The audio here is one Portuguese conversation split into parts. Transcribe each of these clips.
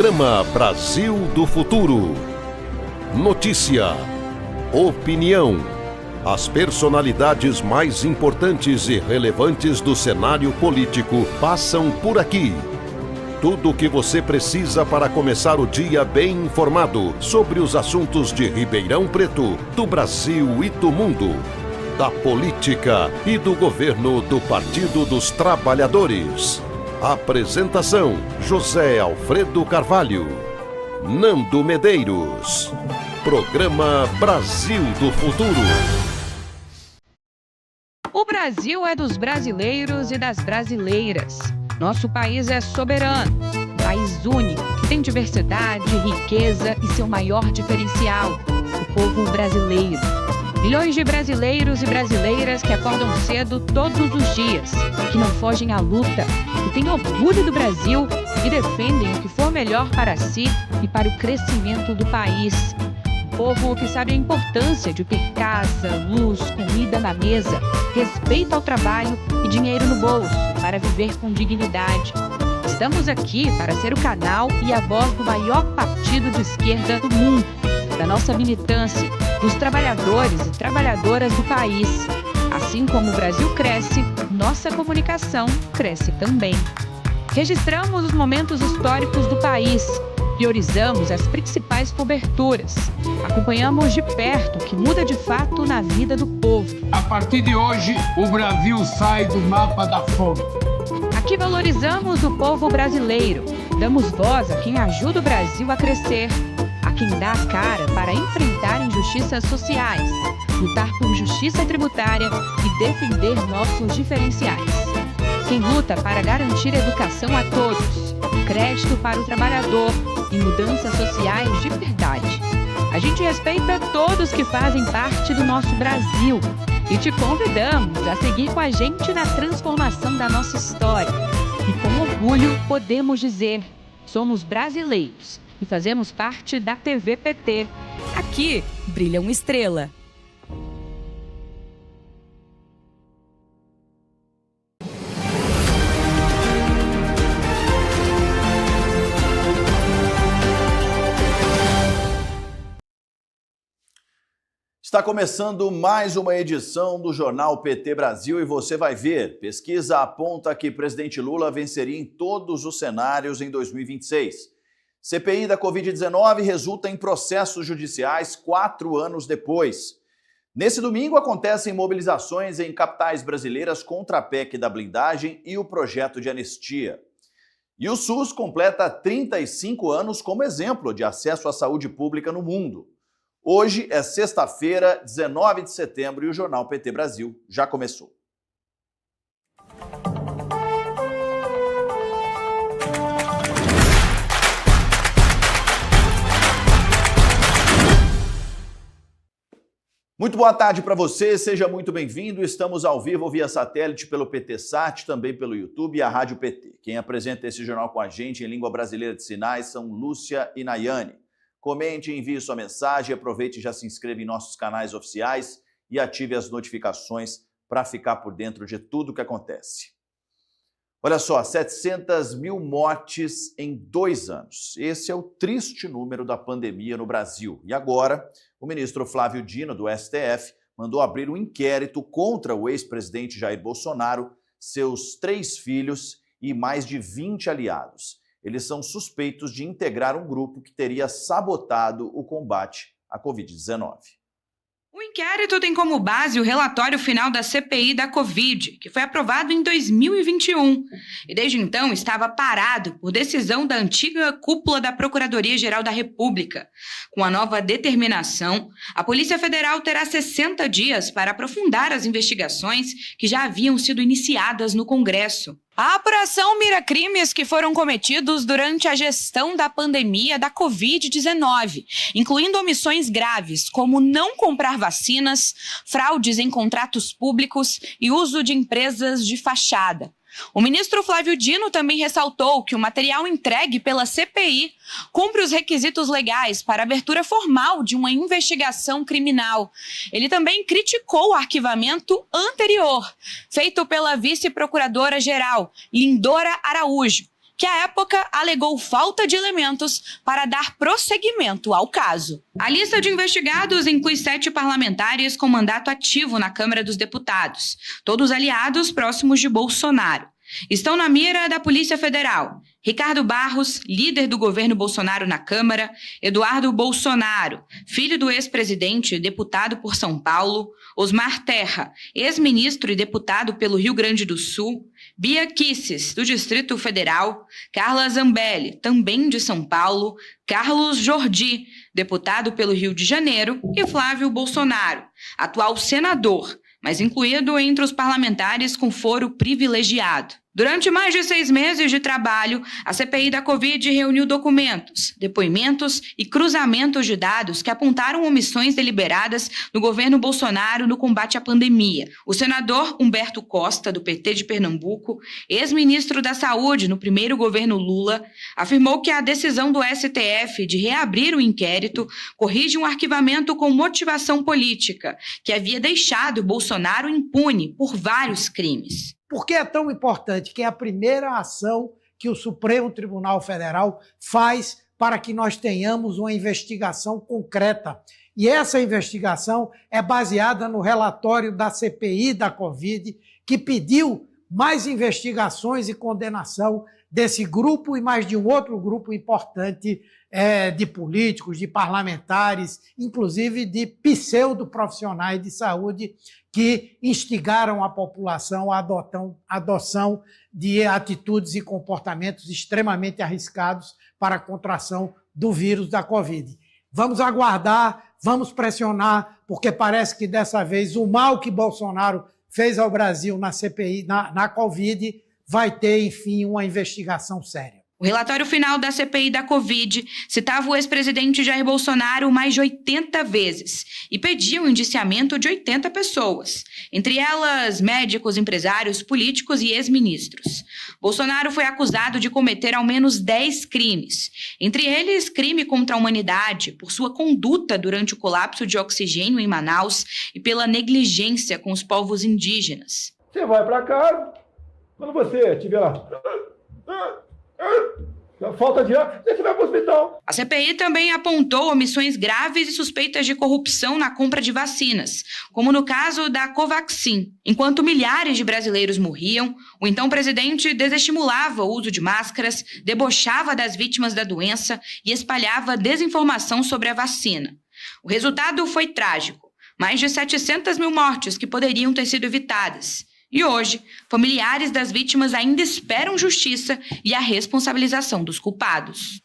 Programa Brasil do Futuro. Notícia, opinião, as personalidades mais importantes e relevantes do cenário político passam por aqui. Tudo o que você precisa para começar o dia bem informado sobre os assuntos de Ribeirão Preto, do Brasil e do mundo, da política e do governo do Partido dos Trabalhadores. Apresentação: José Alfredo Carvalho, Nando Medeiros. Programa Brasil do Futuro. O Brasil é dos brasileiros e das brasileiras. Nosso país é soberano, um país único, que tem diversidade, riqueza e seu maior diferencial, o povo brasileiro. Milhões de brasileiros e brasileiras que acordam cedo todos os dias, que não fogem à luta, que têm orgulho do Brasil e defendem o que for melhor para si e para o crescimento do país. Um povo que sabe a importância de ter casa, luz, comida na mesa, respeito ao trabalho e dinheiro no bolso para viver com dignidade. Estamos aqui para ser o canal e a voz do maior partido de esquerda do mundo, da nossa militância, dos trabalhadores e trabalhadoras do país. Assim como o Brasil cresce, nossa comunicação cresce também. Registramos os momentos históricos do país, priorizamos as principais coberturas, acompanhamos de perto o que muda de fato na vida do povo. A partir de hoje, o Brasil sai do mapa da fome. Aqui valorizamos o povo brasileiro, damos voz a quem ajuda o Brasil a crescer, a quem dá a cara para enfrentar injustiças sociais, lutar por justiça tributária e defender nossos diferenciais. Quem luta para garantir educação a todos, crédito para o trabalhador e mudanças sociais de verdade. A gente respeita todos que fazem parte do nosso Brasil e te convidamos a seguir com a gente na transformação da nossa história. E com orgulho podemos dizer, somos brasileiros e fazemos parte da TV PT. Aqui brilha uma estrela. Está começando mais uma edição do Jornal PT Brasil e você vai ver. Pesquisa aponta que presidente Lula venceria em todos os cenários em 2026. CPI da Covid-19 resulta em processos judiciais 4 anos depois. Nesse domingo acontecem mobilizações em capitais brasileiras contra a PEC da blindagem e o projeto de anistia. E o SUS completa 35 anos como exemplo de acesso à saúde pública no mundo. Hoje é sexta-feira, 19 de setembro, e o Jornal PT Brasil já começou. Muito boa tarde para você, seja muito bem-vindo. Estamos ao vivo via satélite pelo PTSat, também pelo YouTube e a Rádio PT. Quem apresenta esse jornal com a gente em língua brasileira de sinais são Lúcia e Nayane. Comente, envie sua mensagem, aproveite e já se inscreva em nossos canais oficiais e ative as notificações para ficar por dentro de tudo o que acontece. Olha só, 700 mil mortes em 2 anos. Esse é o triste número da pandemia no Brasil. E agora, o ministro Flávio Dino, do STF, mandou abrir um inquérito contra o ex-presidente Jair Bolsonaro, seus 3 filhos e mais de 20 aliados. Eles são suspeitos de integrar um grupo que teria sabotado o combate à Covid-19. O inquérito tem como base o relatório final da CPI da Covid, que foi aprovado em 2021. E desde então estava parado por decisão da antiga cúpula da Procuradoria-Geral da República. Com a nova determinação, a Polícia Federal terá 60 dias para aprofundar as investigações que já haviam sido iniciadas no Congresso. A apuração mira crimes que foram cometidos durante a gestão da pandemia da Covid-19, incluindo omissões graves, como não comprar vacinas, fraudes em contratos públicos e uso de empresas de fachada. O ministro Flávio Dino também ressaltou que o material entregue pela CPI cumpre os requisitos legais para a abertura formal de uma investigação criminal. Ele também criticou o arquivamento anterior, feito pela vice-procuradora-geral, Lindora Araújo, que à época alegou falta de elementos para dar prosseguimento ao caso. A lista de investigados inclui 7 parlamentares com mandato ativo na Câmara dos Deputados, todos aliados próximos de Bolsonaro. Estão na mira da Polícia Federal: Ricardo Barros, líder do governo Bolsonaro na Câmara; Eduardo Bolsonaro, filho do ex-presidente e deputado por São Paulo; Osmar Terra, ex-ministro e deputado pelo Rio Grande do Sul; Bia Kicis, do Distrito Federal; Carla Zambelli, também de São Paulo; Carlos Jordi, deputado pelo Rio de Janeiro; e Flávio Bolsonaro, atual senador, mas incluído entre os parlamentares com foro privilegiado. Durante mais de 6 meses de trabalho, a CPI da Covid reuniu documentos, depoimentos e cruzamentos de dados que apontaram omissões deliberadas do governo Bolsonaro no combate à pandemia. O senador Humberto Costa, do PT de Pernambuco, ex-ministro da Saúde no primeiro governo Lula, afirmou que a decisão do STF de reabrir o inquérito corrige um arquivamento com motivação política, que havia deixado Bolsonaro impune por vários crimes. Por que é tão importante? Que é a primeira ação que o Supremo Tribunal Federal faz para que nós tenhamos uma investigação concreta. E essa investigação é baseada no relatório da CPI da Covid, que pediu mais investigações e condenação desse grupo e mais de um outro grupo importante de políticos, de parlamentares, inclusive de pseudo-profissionais de saúde que instigaram a população à adoção de atitudes e comportamentos extremamente arriscados para a contração do vírus da Covid. Vamos aguardar, vamos pressionar, porque parece que dessa vez o mal que Bolsonaro fez ao Brasil na CPI, na Covid, vai ter, enfim, uma investigação séria. O relatório final da CPI da Covid citava o ex-presidente Jair Bolsonaro mais de 80 vezes e pedia o indiciamento de 80 pessoas, entre elas médicos, empresários, políticos e ex-ministros. Bolsonaro foi acusado de cometer ao menos 10 crimes, entre eles crime contra a humanidade por sua conduta durante o colapso de oxigênio em Manaus e pela negligência com os povos indígenas. Você vai para casa, quando você estiver lá... falta de ar, você vai para o hospital. A CPI também apontou omissões graves e suspeitas de corrupção na compra de vacinas, como no caso da Covaxin. Enquanto milhares de brasileiros morriam, o então presidente desestimulava o uso de máscaras, debochava das vítimas da doença e espalhava desinformação sobre a vacina. O resultado foi trágico: mais de 700 mil mortes que poderiam ter sido evitadas. E hoje, familiares das vítimas ainda esperam justiça e a responsabilização dos culpados.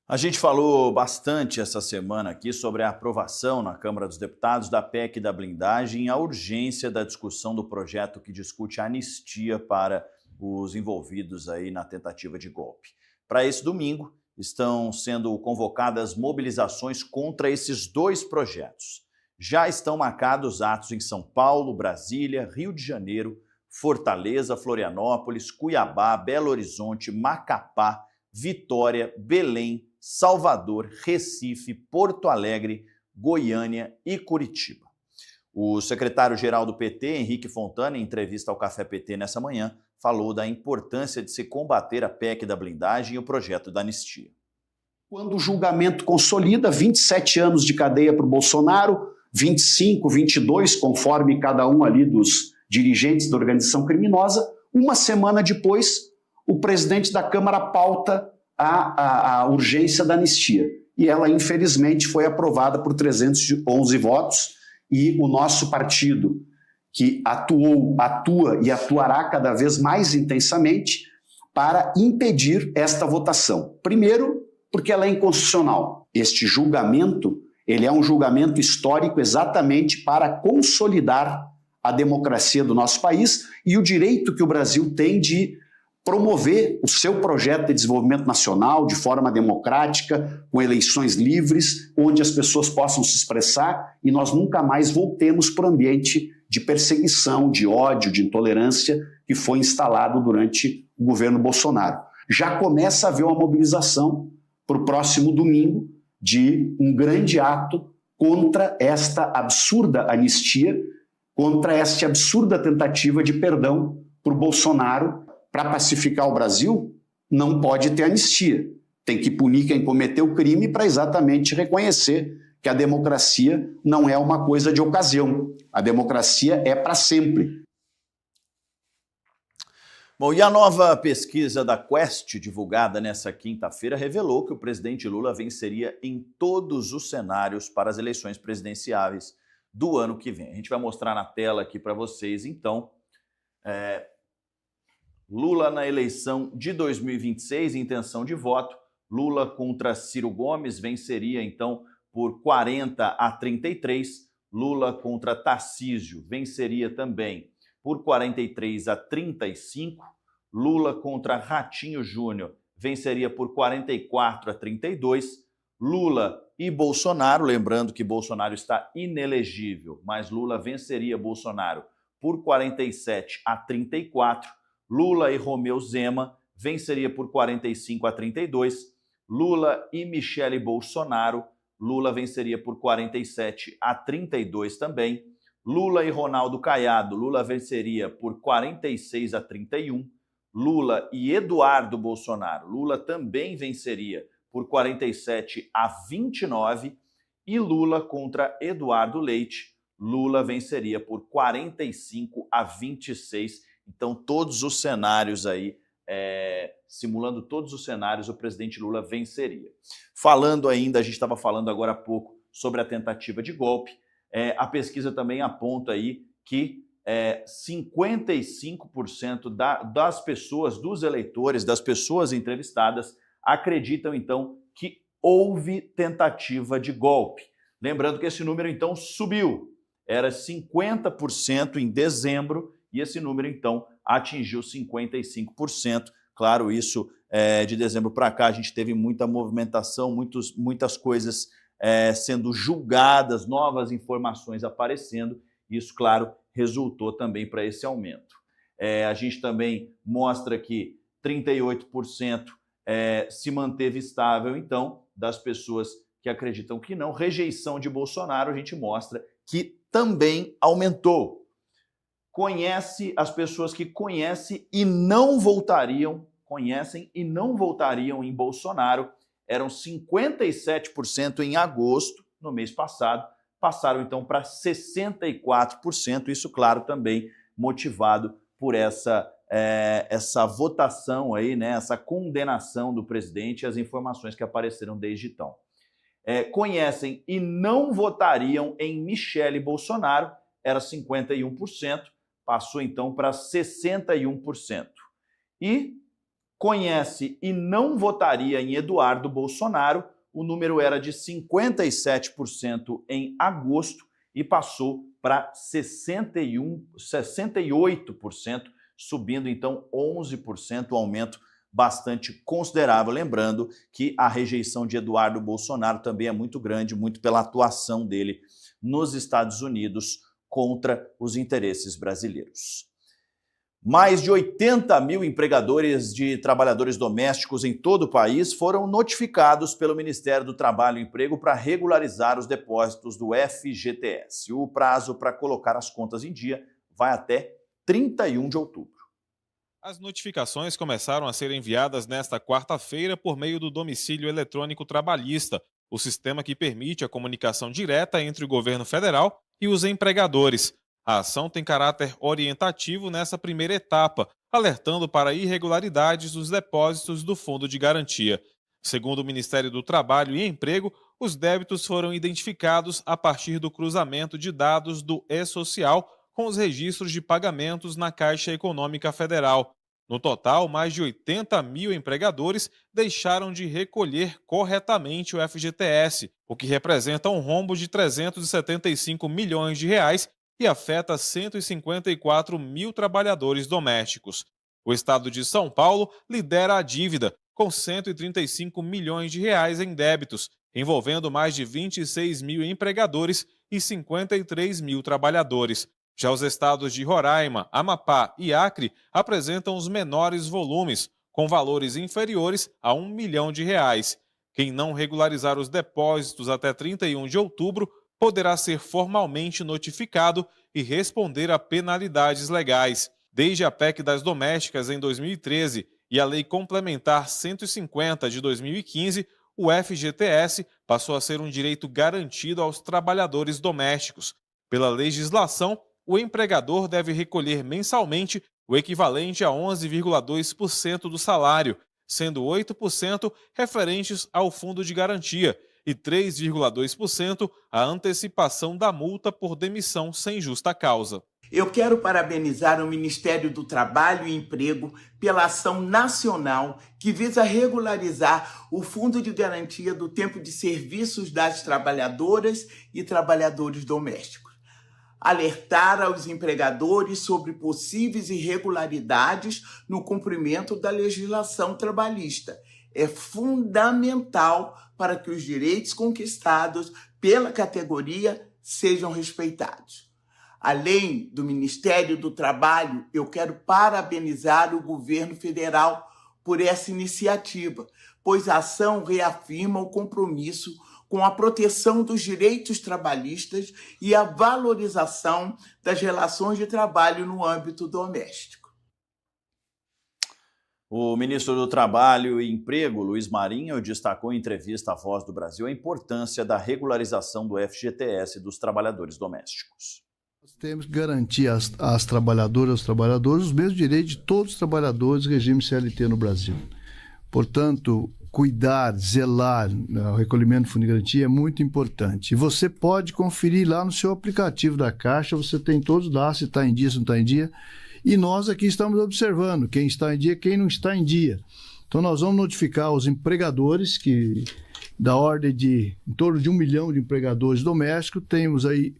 A gente falou bastante essa semana aqui sobre a aprovação na Câmara dos Deputados da PEC da blindagem e a urgência da discussão do projeto que discute a anistia para os envolvidos aí na tentativa de golpe. Para esse domingo, estão sendo convocadas mobilizações contra esses 2 projetos. Já estão marcados atos em São Paulo, Brasília, Rio de Janeiro, Fortaleza, Florianópolis, Cuiabá, Belo Horizonte, Macapá, Vitória, Belém, Salvador, Recife, Porto Alegre, Goiânia e Curitiba. O secretário-geral do PT, Henrique Fontana, em entrevista ao Café PT nessa manhã, falou da importância de se combater a PEC da blindagem e o projeto da anistia. Quando o julgamento consolida, 27 anos de cadeia para o Bolsonaro, 25, 22, conforme cada um ali dos dirigentes da organização criminosa, uma semana depois, o presidente da Câmara pauta a urgência da anistia. E ela, infelizmente, foi aprovada por 311 votos e o nosso partido, que atua e atuará cada vez mais intensamente para impedir esta votação. Primeiro, porque ela é inconstitucional. Este julgamento, ele é um julgamento histórico exatamente para consolidar a democracia do nosso país e o direito que o Brasil tem de promover o seu projeto de desenvolvimento nacional de forma democrática, com eleições livres, onde as pessoas possam se expressar e nós nunca mais voltemos para o ambiente de perseguição, de ódio, de intolerância que foi instalado durante o governo Bolsonaro. Já começa a haver uma mobilização para o próximo domingo de um grande ato contra esta absurda anistia, contra esta absurda tentativa de perdão para o Bolsonaro para pacificar o Brasil, não pode ter anistia. Tem que punir quem cometeu crime para exatamente reconhecer que a democracia não é uma coisa de ocasião. A democracia é para sempre. Bom, e a nova pesquisa da Quest, divulgada nessa quinta-feira, revelou que o presidente Lula venceria em todos os cenários para as eleições presidenciais do ano que vem. A gente vai mostrar na tela aqui para vocês, então, Lula na eleição de 2026, intenção de voto. Lula contra Ciro Gomes venceria, então, por 40 a 33. Lula contra Tarcísio venceria também por 43 a 35. Lula contra Ratinho Júnior venceria por 44 a 32. Lula e Bolsonaro, lembrando que Bolsonaro está inelegível, mas Lula venceria Bolsonaro por 47 a 34. Lula e Romeu Zema venceria por 45 a 32. Lula e Michele Bolsonaro, Lula venceria por 47 a 32 também. Lula e Ronaldo Caiado, Lula venceria por 46 a 31. Lula e Eduardo Bolsonaro, Lula também venceria por 47 a 29. E Lula contra Eduardo Leite, Lula venceria por 45 a 26. Então, todos os cenários aí, simulando todos os cenários, o presidente Lula venceria. Falando ainda, a gente estava falando agora há pouco sobre a tentativa de golpe, a pesquisa também aponta aí que 55% das pessoas, dos eleitores, das pessoas entrevistadas, acreditam, então, que houve tentativa de golpe. Lembrando que esse número, então, subiu. Era 50% em dezembro e esse número, então, atingiu 55%. Claro, isso de dezembro para cá, a gente teve muita movimentação, muitas coisas sendo julgadas, novas informações aparecendo. Isso, claro, resultou também para esse aumento. A gente também mostra que 38% se manteve estável, então, das pessoas que acreditam que não. Rejeição de Bolsonaro, a gente mostra que também aumentou. Conhece as pessoas que conhecem e não votariam em Bolsonaro. Eram 57% em agosto, no mês passado, passaram então para 64%. Isso, claro, também motivado por essa votação aí, né, essa condenação do presidente e as informações que apareceram desde então. Conhecem e não votariam em Michele Bolsonaro, era 51%, passou então para 61%. E conhece e não votaria em Eduardo Bolsonaro, o número era de 57% em agosto e passou para 68%, subindo então 11%, um aumento bastante considerável. Lembrando que a rejeição de Eduardo Bolsonaro também é muito grande, muito pela atuação dele nos Estados Unidos contra os interesses brasileiros. Mais de 80 mil empregadores de trabalhadores domésticos em todo o país foram notificados pelo Ministério do Trabalho e Emprego para regularizar os depósitos do FGTS. O prazo para colocar as contas em dia vai até 31 de outubro. As notificações começaram a ser enviadas nesta quarta-feira por meio do domicílio eletrônico trabalhista, o sistema que permite a comunicação direta entre o governo federal e os empregadores. A ação tem caráter orientativo nessa primeira etapa, alertando para irregularidades dos depósitos do Fundo de Garantia. Segundo o Ministério do Trabalho e Emprego, os débitos foram identificados a partir do cruzamento de dados do E-Social com os registros de pagamentos na Caixa Econômica Federal. No total, mais de 80 mil empregadores deixaram de recolher corretamente o FGTS, o que representa um rombo de 375 milhões de reais e afeta 154 mil trabalhadores domésticos. O estado de São Paulo lidera a dívida, com 135 milhões de reais em débitos, envolvendo mais de 26 mil empregadores e 53 mil trabalhadores. Já os estados de Roraima, Amapá e Acre apresentam os menores volumes, com valores inferiores a R$ 1 milhão. Quem não regularizar os depósitos até 31 de outubro poderá ser formalmente notificado e responder a penalidades legais. Desde a PEC das domésticas em 2013 e a Lei Complementar 150 de 2015, o FGTS passou a ser um direito garantido aos trabalhadores domésticos. Pela legislação, o empregador deve recolher mensalmente o equivalente a 11,2% do salário, sendo 8% referentes ao fundo de garantia e 3,2% a antecipação da multa por demissão sem justa causa. Eu quero parabenizar o Ministério do Trabalho e Emprego pela ação nacional que visa regularizar o Fundo de Garantia do Tempo de Serviços das trabalhadoras e trabalhadores domésticos. Alertar aos empregadores sobre possíveis irregularidades no cumprimento da legislação trabalhista é fundamental para que os direitos conquistados pela categoria sejam respeitados. Além do Ministério do Trabalho, eu quero parabenizar o governo federal por essa iniciativa, pois a ação reafirma o compromisso com a proteção dos direitos trabalhistas e a valorização das relações de trabalho no âmbito doméstico. O ministro do Trabalho e Emprego, Luiz Marinho, destacou em entrevista à Voz do Brasil a importância da regularização do FGTS dos trabalhadores domésticos. Nós temos que garantir às trabalhadoras e aos trabalhadores os mesmos direitos de todos os trabalhadores do regime CLT no Brasil. Portanto, cuidar, zelar o recolhimento do fundo de garantia é muito importante. E você pode conferir lá no seu aplicativo da Caixa, você tem todos os dados, se está em dia, se não está em dia. E nós aqui estamos observando quem está em dia, quem não está em dia. Então nós vamos notificar os empregadores, que da ordem de em torno de 1 milhão de empregadores domésticos, temos aí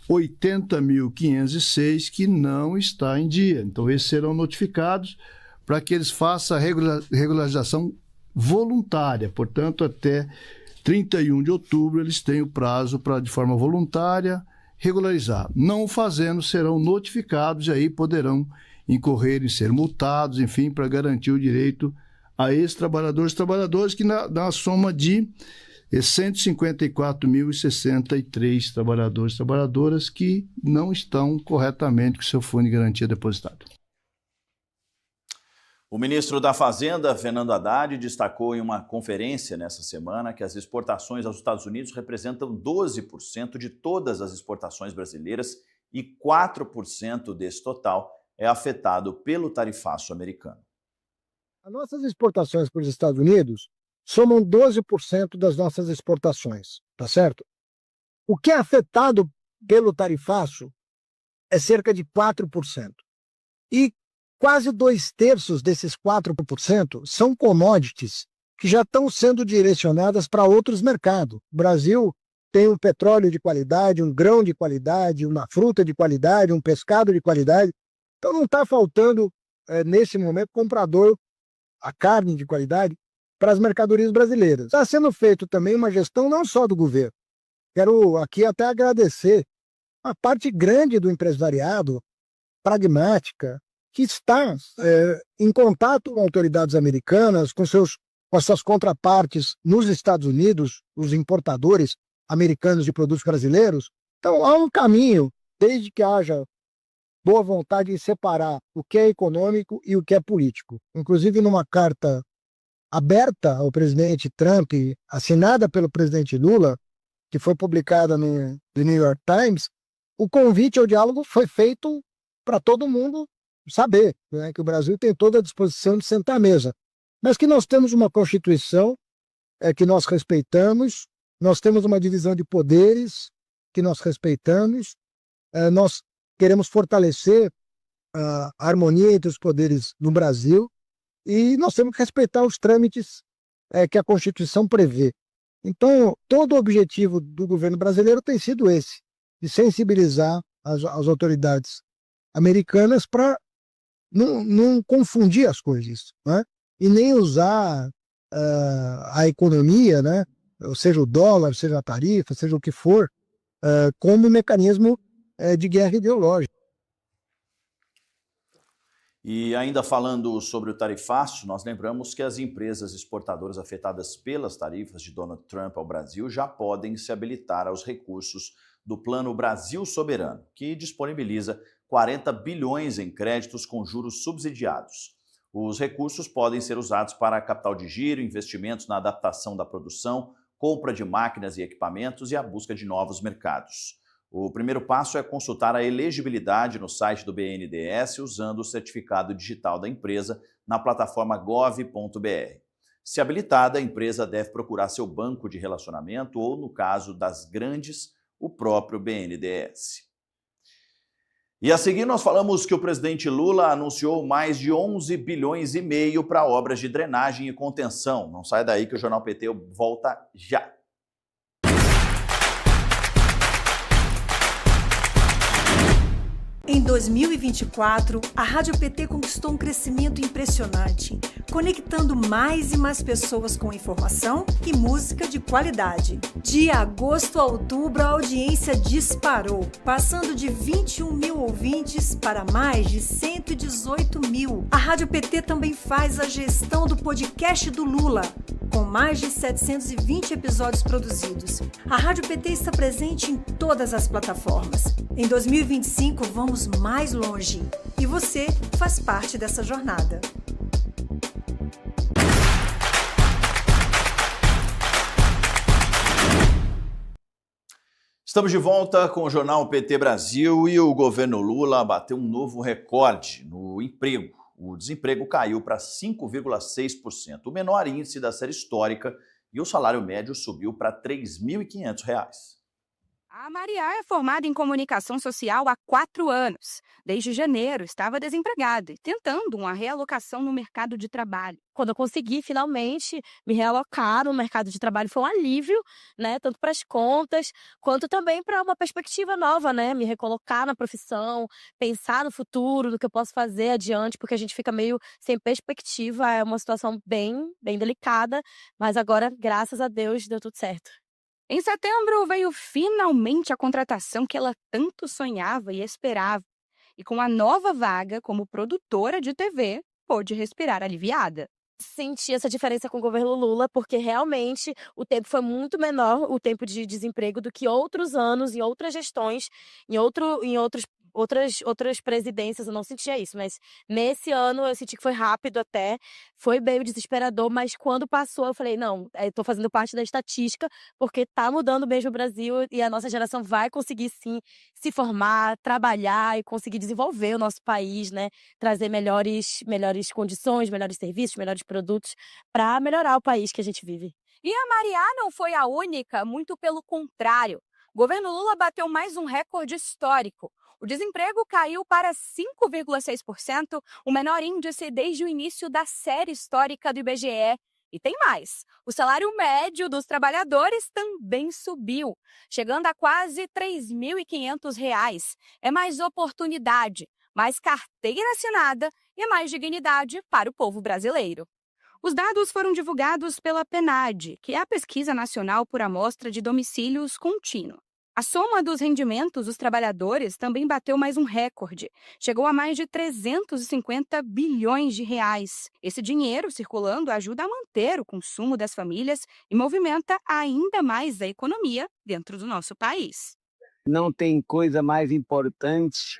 80.506 que não está em dia. Então esses serão notificados para que eles façam a regularização voluntária. Portanto, até 31 de outubro eles têm o prazo para, de forma voluntária, regularizar. Não fazendo, serão notificados e aí poderão incorrer em ser multados, enfim, para garantir o direito a esses trabalhadores que na soma de 154.063 trabalhadores e trabalhadoras que não estão corretamente com seu fundo de garantia depositado. O ministro da Fazenda, Fernando Haddad, destacou em uma conferência nessa semana que as exportações aos Estados Unidos representam 12% de todas as exportações brasileiras e 4% desse total é afetado pelo tarifaço americano. As nossas exportações para os Estados Unidos somam 12% das nossas exportações, tá certo? O que é afetado pelo tarifaço é cerca de 4%. E quase 2/3 desses 4% são commodities que já estão sendo direcionadas para outros mercados. O Brasil tem um petróleo de qualidade, um grão de qualidade, uma fruta de qualidade, um pescado de qualidade. Então não está faltando, nesse momento, comprador, a carne de qualidade, para as mercadorias brasileiras. Está sendo feito também uma gestão não só do governo. Quero aqui até agradecer a parte grande do empresariado, pragmática, que está em contato com autoridades americanas, com as suas contrapartes nos Estados Unidos, os importadores americanos de produtos brasileiros. Então, há um caminho, desde que haja boa vontade em separar o que é econômico e o que é político. Inclusive, numa carta aberta ao presidente Trump, assinada pelo presidente Lula, que foi publicada no The New York Times, o convite ao diálogo foi feito para todo mundo saber, né, que o Brasil tem toda a disposição de sentar à mesa, mas que nós temos uma Constituição que nós respeitamos, nós temos uma divisão de poderes que nós respeitamos, nós queremos fortalecer a harmonia entre os poderes no Brasil e nós temos que respeitar os trâmites que a Constituição prevê. Então, todo o objetivo do governo brasileiro tem sido esse, de sensibilizar as autoridades americanas para não confundir as coisas, né? E nem usar a economia, né? Ou seja, o dólar, seja a tarifa, seja o que for, como mecanismo de guerra ideológica. E ainda falando sobre o tarifaço, nós lembramos que as empresas exportadoras afetadas pelas tarifas de Donald Trump ao Brasil já podem se habilitar aos recursos do Plano Brasil Soberano, que disponibiliza 40 bilhões em créditos com juros subsidiados. Os recursos podem ser usados para capital de giro, investimentos na adaptação da produção, compra de máquinas e equipamentos e a busca de novos mercados. O primeiro passo é consultar a elegibilidade no site do BNDES usando o certificado digital da empresa na plataforma gov.br. Se habilitada, a empresa deve procurar seu banco de relacionamento ou, no caso das grandes, o próprio BNDES. E a seguir nós falamos que o presidente Lula anunciou mais de 11 bilhões e meio para obras de drenagem e contenção. Não sai daí que o Jornal PT volta já. Em 2024, a Rádio PT conquistou um crescimento impressionante, conectando mais e mais pessoas com informação e música de qualidade. De agosto a outubro, a audiência disparou, passando de 21 mil ouvintes para mais de 118 mil. A Rádio PT também faz a gestão do podcast do Lula, com mais de 720 episódios produzidos. A Rádio PT está presente em todas as plataformas. Em 2025, vamos mais longe. E você faz parte dessa jornada. Estamos de volta com o Jornal PT Brasil e o governo Lula bateu um novo recorde no emprego. O desemprego caiu para 5,6%, o menor índice da série histórica, e o salário médio subiu para R$ 3.500. A Maria é formada em comunicação social há 4 anos. Desde janeiro, estava desempregada e tentando uma realocação no mercado de trabalho. Quando eu consegui finalmente me realocar no mercado de trabalho, foi um alívio, né? Tanto para as contas, quanto também para uma perspectiva nova, né? Me recolocar na profissão, pensar no futuro, do que eu posso fazer adiante, porque a gente fica meio sem perspectiva. É uma situação bem delicada, mas agora, graças a Deus, deu tudo certo. Em setembro, veio finalmente a contratação que ela tanto sonhava e esperava. E com a nova vaga como produtora de TV, pôde respirar aliviada. Senti essa diferença com o governo Lula, porque realmente o tempo foi muito menor, o tempo de desemprego, do que outros anos, em outras gestões, em outras presidências eu não sentia isso, mas nesse ano eu senti que foi rápido até, foi meio desesperador, mas quando passou eu falei, não, eu tô fazendo parte da estatística, porque tá mudando mesmo o Brasil e a nossa geração vai conseguir sim se formar, trabalhar e conseguir desenvolver o nosso país, né, trazer melhores condições, melhores serviços, melhores produtos para melhorar o país que a gente vive. E a Maria não foi a única, muito pelo contrário. O governo Lula bateu mais um recorde histórico. O desemprego caiu para 5,6%, o menor índice desde o início da série histórica do IBGE. E tem mais, o salário médio dos trabalhadores também subiu, chegando a quase R$ 3.500. É mais oportunidade, mais carteira assinada e mais dignidade para o povo brasileiro. Os dados foram divulgados pela PNAD, que é a Pesquisa Nacional por Amostra de Domicílios Contínua. A soma dos rendimentos dos trabalhadores também bateu mais um recorde. Chegou a mais de 350 bilhões de reais. Esse dinheiro circulando ajuda a manter o consumo das famílias e movimenta ainda mais a economia dentro do nosso país. Não tem coisa mais importante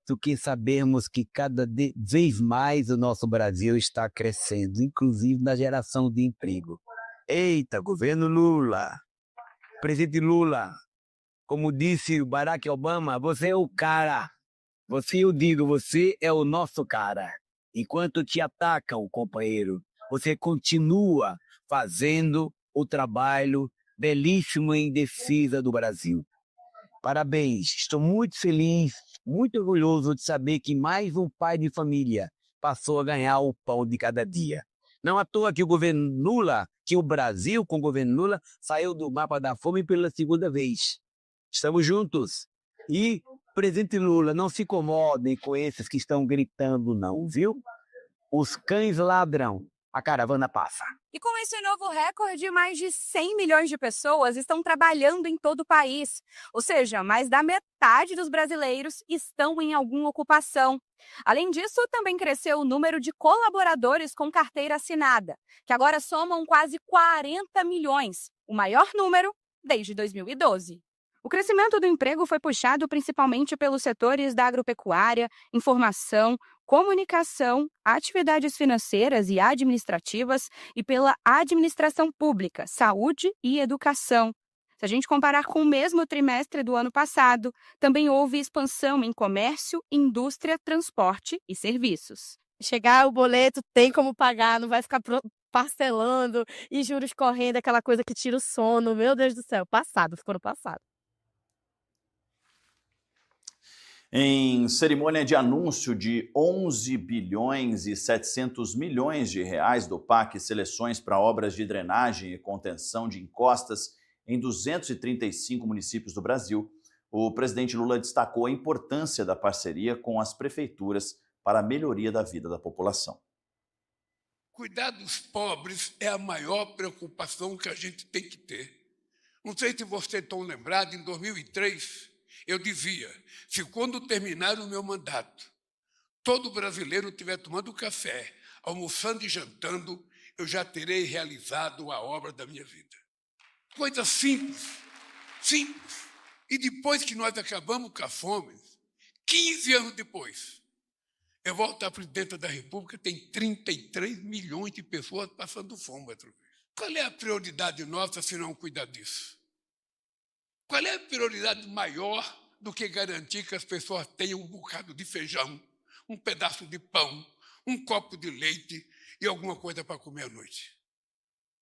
do que sabermos que cada vez mais o nosso Brasil está crescendo, inclusive na geração de emprego. Eita, governo Lula! Presidente Lula, como disse o Barack Obama, você é o cara. Eu digo, você é o nosso cara. Enquanto te atacam, companheiro, você continua fazendo o trabalho belíssimo em defesa do Brasil. Parabéns, estou muito feliz, muito orgulhoso de saber que mais um pai de família passou a ganhar o pão de cada dia. Não à toa que o governo Lula, que o Brasil com o governo Lula saiu do mapa da fome pela segunda vez. Estamos juntos. E, presidente Lula, não se incomodem com esses que estão gritando não, viu? Os cães ladram, a caravana passa. E com esse novo recorde, mais de 100 milhões de pessoas estão trabalhando em todo o país. Ou seja, mais da metade dos brasileiros estão em alguma ocupação. Além disso, também cresceu o número de colaboradores com carteira assinada, que agora somam quase 40 milhões, o maior número desde 2012. O crescimento do emprego foi puxado principalmente pelos setores da agropecuária, informação, comunicação, atividades financeiras e administrativas e pela administração pública, saúde e educação. Se a gente comparar com o mesmo trimestre do ano passado, também houve expansão em comércio, indústria, transporte e serviços. Chegar o boleto, tem como pagar, não vai ficar parcelando e juros correndo, aquela coisa que tira o sono. Meu Deus do céu, ficou no passado. Em cerimônia de anúncio de 11 bilhões e 700 milhões de reais do PAC Seleções para obras de drenagem e contenção de encostas em 235 municípios do Brasil, o presidente Lula destacou a importância da parceria com as prefeituras para a melhoria da vida da população. Cuidar dos pobres é a maior preocupação que a gente tem que ter. Não sei se vocês estão lembrados, em 2003, eu dizia, se quando terminar o meu mandato, todo brasileiro estiver tomando café, almoçando e jantando, eu já terei realizado a obra da minha vida. Coisa simples, simples. E depois que nós acabamos com a fome, 15 anos depois, eu volto à presidenta da República, tem 33 milhões de pessoas passando fome outra vez. Qual é a prioridade nossa se não cuidar disso? Qual é a prioridade maior do que garantir que as pessoas tenham um bocado de feijão, um pedaço de pão, um copo de leite e alguma coisa para comer à noite?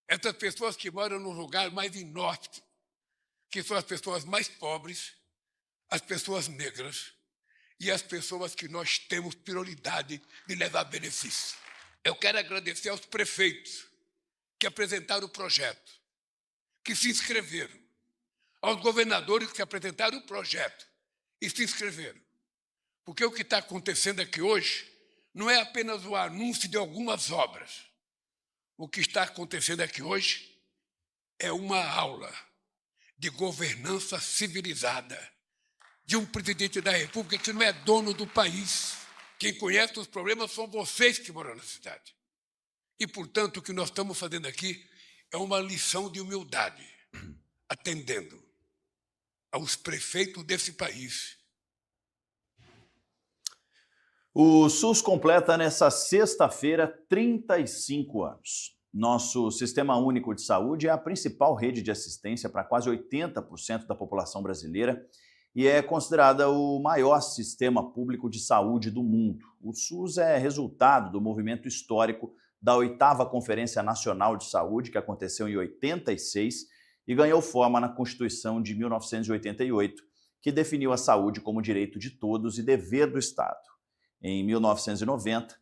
Essas pessoas que moram no lugar mais inóspito, que são as pessoas mais pobres, as pessoas negras e as pessoas que nós temos prioridade de levar benefício. Eu quero agradecer aos prefeitos que apresentaram o projeto, que se inscreveram, aos governadores que apresentaram o projeto e se inscreveram. Porque o que está acontecendo aqui hoje não é apenas o anúncio de algumas obras. O que está acontecendo aqui hoje é uma aula de governança civilizada de um presidente da República que não é dono do país. Quem conhece os problemas são vocês que moram na cidade. E, portanto, o que nós estamos fazendo aqui é uma lição de humildade, atendendo aos prefeitos desse país. O SUS completa nesta sexta-feira 35 anos. Nosso Sistema Único de Saúde é a principal rede de assistência para quase 80% da população brasileira e é considerada o maior sistema público de saúde do mundo. O SUS é resultado do movimento histórico da 8ª Conferência Nacional de Saúde, que aconteceu em 86 e ganhou forma na Constituição de 1988, que definiu a saúde como direito de todos e dever do Estado. Em 1990,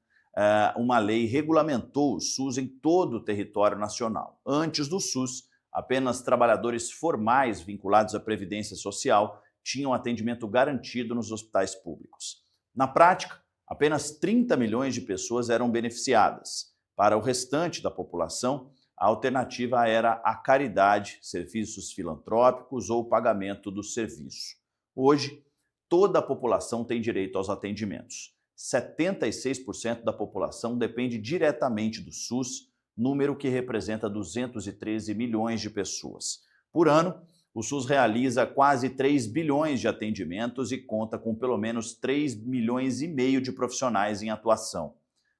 uma lei regulamentou o SUS em todo o território nacional. Antes do SUS, apenas trabalhadores formais vinculados à Previdência Social tinham atendimento garantido nos hospitais públicos. Na prática, apenas 30 milhões de pessoas eram beneficiadas. Para o restante da população, a alternativa era a caridade, serviços filantrópicos ou pagamento do serviço. Hoje, toda a população tem direito aos atendimentos. 76% da população depende diretamente do SUS, número que representa 213 milhões de pessoas. Por ano, o SUS realiza quase 3 bilhões de atendimentos e conta com pelo menos 3,5 milhões de profissionais em atuação.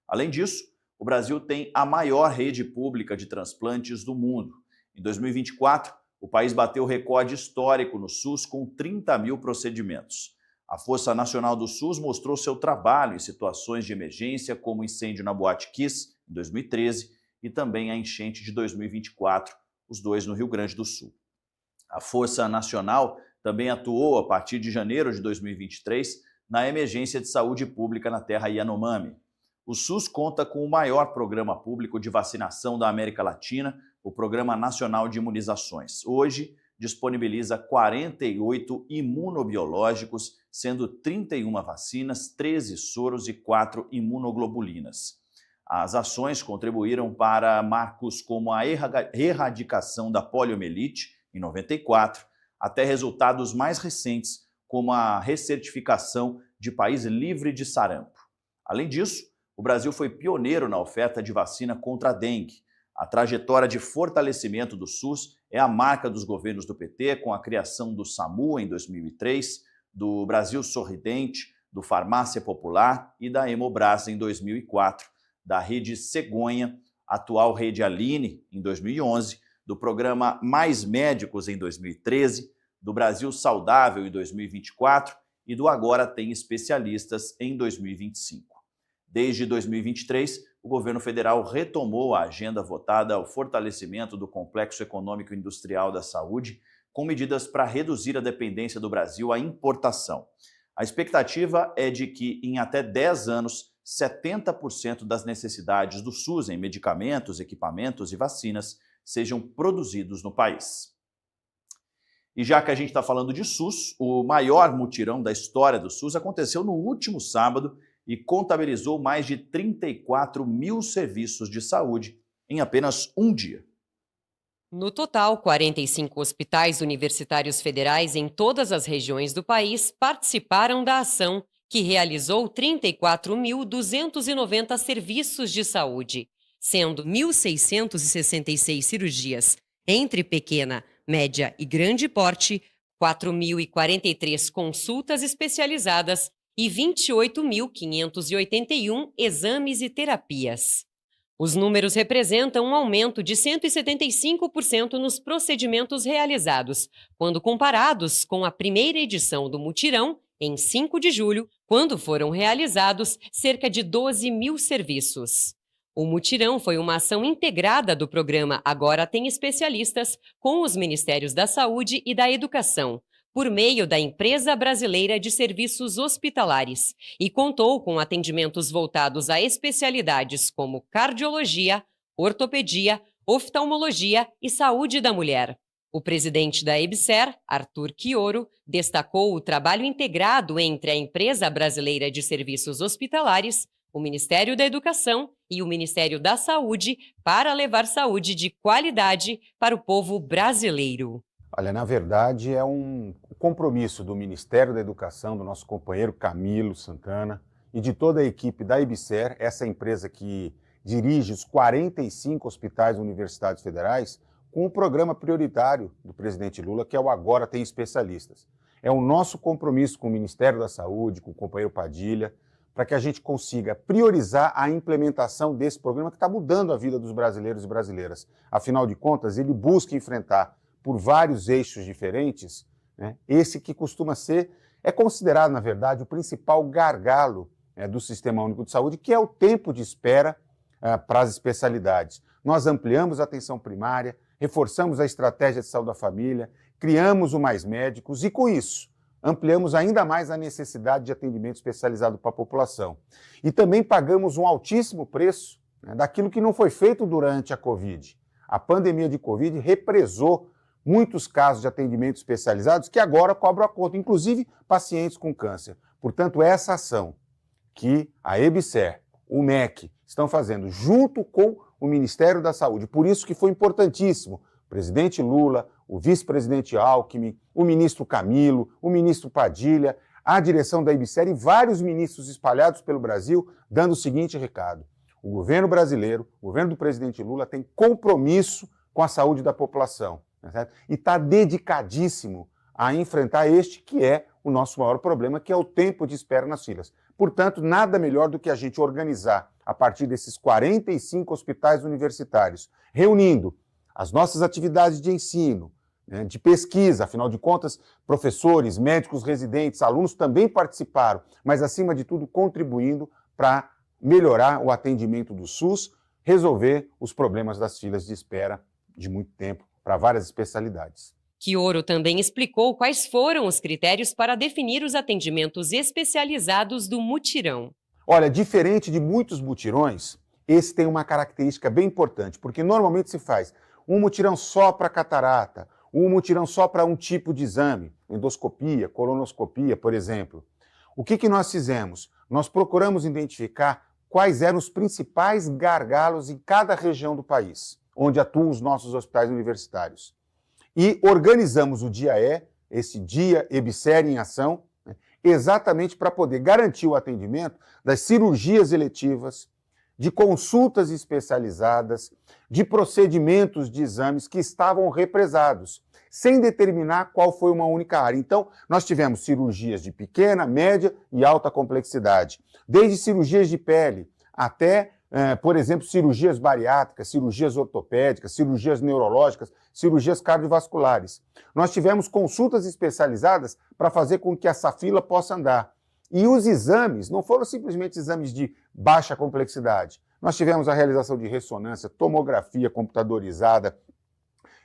Além disso, o Brasil tem a maior rede pública de transplantes do mundo. Em 2024, o país bateu recorde histórico no SUS com 30 mil procedimentos. A Força Nacional do SUS mostrou seu trabalho em situações de emergência, como o incêndio na Boate Kiss, em 2013, e também a enchente de 2024, os dois no Rio Grande do Sul. A Força Nacional também atuou, a partir de janeiro de 2023, na emergência de saúde pública na terra Yanomami. O SUS conta com o maior programa público de vacinação da América Latina, o Programa Nacional de Imunizações. Hoje, disponibiliza 48 imunobiológicos, sendo 31 vacinas, 13 soros e 4 imunoglobulinas. As ações contribuíram para marcos como a erradicação da poliomielite, em 94, até resultados mais recentes, como a recertificação de país livre de sarampo. Além disso, o Brasil foi pioneiro na oferta de vacina contra a dengue. A trajetória de fortalecimento do SUS é a marca dos governos do PT, com a criação do SAMU em 2003, do Brasil Sorridente, do Farmácia Popular e da Hemobras em 2004, da Rede Cegonha, atual Rede Aline em 2011, do programa Mais Médicos em 2013, do Brasil Saudável em 2024 e do Agora Tem Especialistas em 2025. Desde 2023, o governo federal retomou a agenda votada ao fortalecimento do complexo econômico e industrial da saúde, com medidas para reduzir a dependência do Brasil à importação. A expectativa é de que, em até 10 anos, 70% das necessidades do SUS em medicamentos, equipamentos e vacinas sejam produzidos no país. E já que a gente está falando de SUS, o maior mutirão da história do SUS aconteceu no último sábado e contabilizou mais de 34 mil serviços de saúde em apenas um dia. No total, 45 hospitais universitários federais em todas as regiões do país participaram da ação, que realizou 34.290 serviços de saúde, sendo 1.666 cirurgias entre pequena, média e grande porte, 4.043 consultas especializadas e 28.581 exames e terapias. Os números representam um aumento de 175% nos procedimentos realizados, quando comparados com a primeira edição do mutirão, em 5 de julho, quando foram realizados cerca de 12 mil serviços. O mutirão foi uma ação integrada do programa Agora Tem Especialistas com os Ministérios da Saúde e da Educação, por meio da Empresa Brasileira de Serviços Hospitalares, e contou com atendimentos voltados a especialidades como cardiologia, ortopedia, oftalmologia e saúde da mulher. O presidente da EBSER, Arthur Quioro, destacou o trabalho integrado entre a Empresa Brasileira de Serviços Hospitalares, o Ministério da Educação e o Ministério da Saúde para levar saúde de qualidade para o povo brasileiro. Olha, na verdade, é um compromisso do Ministério da Educação, do nosso companheiro Camilo Santana e de toda a equipe da EBSER, essa empresa que dirige os 45 hospitais universitários federais, com o programa prioritário do presidente Lula, que é o Agora Tem Especialistas. É o nosso compromisso com o Ministério da Saúde, com o companheiro Padilha, para que a gente consiga priorizar a implementação desse programa que está mudando a vida dos brasileiros e brasileiras. Afinal de contas, ele busca enfrentar por vários eixos diferentes, né, esse que costuma ser, é considerado, na verdade, o principal gargalo do Sistema Único de Saúde, que é o tempo de espera para as especialidades. Nós ampliamos a atenção primária, reforçamos a estratégia de saúde da família, criamos o Mais Médicos e, com isso, ampliamos ainda mais a necessidade de atendimento especializado para a população. E também pagamos um altíssimo preço, né, daquilo que não foi feito durante a Covid. A pandemia de Covid represou muitos casos de atendimento especializados que agora cobram a conta, inclusive pacientes com câncer. Portanto, essa ação que a EBSER, o MEC, estão fazendo junto com o Ministério da Saúde, por isso que foi importantíssimo o presidente Lula, o vice-presidente Alckmin, o ministro Camilo, o ministro Padilha, a direção da EBSER e vários ministros espalhados pelo Brasil, dando o seguinte recado: o governo brasileiro, o governo do presidente Lula tem compromisso com a saúde da população, certo? E está dedicadíssimo a enfrentar este que é o nosso maior problema, que é o tempo de espera nas filas. Portanto, nada melhor do que a gente organizar, a partir desses 45 hospitais universitários, reunindo as nossas atividades de ensino, né, de pesquisa, afinal de contas, professores, médicos residentes, alunos também participaram, mas, acima de tudo, contribuindo para melhorar o atendimento do SUS, resolver os problemas das filas de espera de muito tempo para várias especialidades. Quioro também explicou quais foram os critérios para definir os atendimentos especializados do mutirão. Olha, diferente de muitos mutirões, esse tem uma característica bem importante, porque normalmente se faz um mutirão só para catarata, um mutirão só para um tipo de exame, endoscopia, colonoscopia, por exemplo. O que nós fizemos? Nós procuramos identificar quais eram os principais gargalos em cada região do país, onde atuam os nossos hospitais universitários. E organizamos o Dia E, esse Dia EBSER em Ação, exatamente para poder garantir o atendimento das cirurgias eletivas, de consultas especializadas, de procedimentos de exames que estavam represados, sem determinar qual foi uma única área. Então, nós tivemos cirurgias de pequena, média e alta complexidade, desde cirurgias de pele até, por exemplo, cirurgias bariátricas, cirurgias ortopédicas, cirurgias neurológicas, cirurgias cardiovasculares. Nós tivemos consultas especializadas para fazer com que essa fila possa andar. E os exames não foram simplesmente exames de baixa complexidade. Nós tivemos a realização de ressonância, tomografia computadorizada,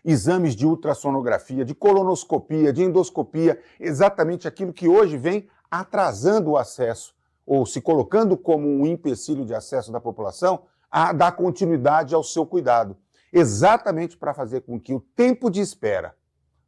exames de ultrassonografia, de colonoscopia, de endoscopia, exatamente aquilo que hoje vem atrasando o acesso, ou se colocando como um empecilho de acesso da população a dar continuidade ao seu cuidado, exatamente para fazer com que o tempo de espera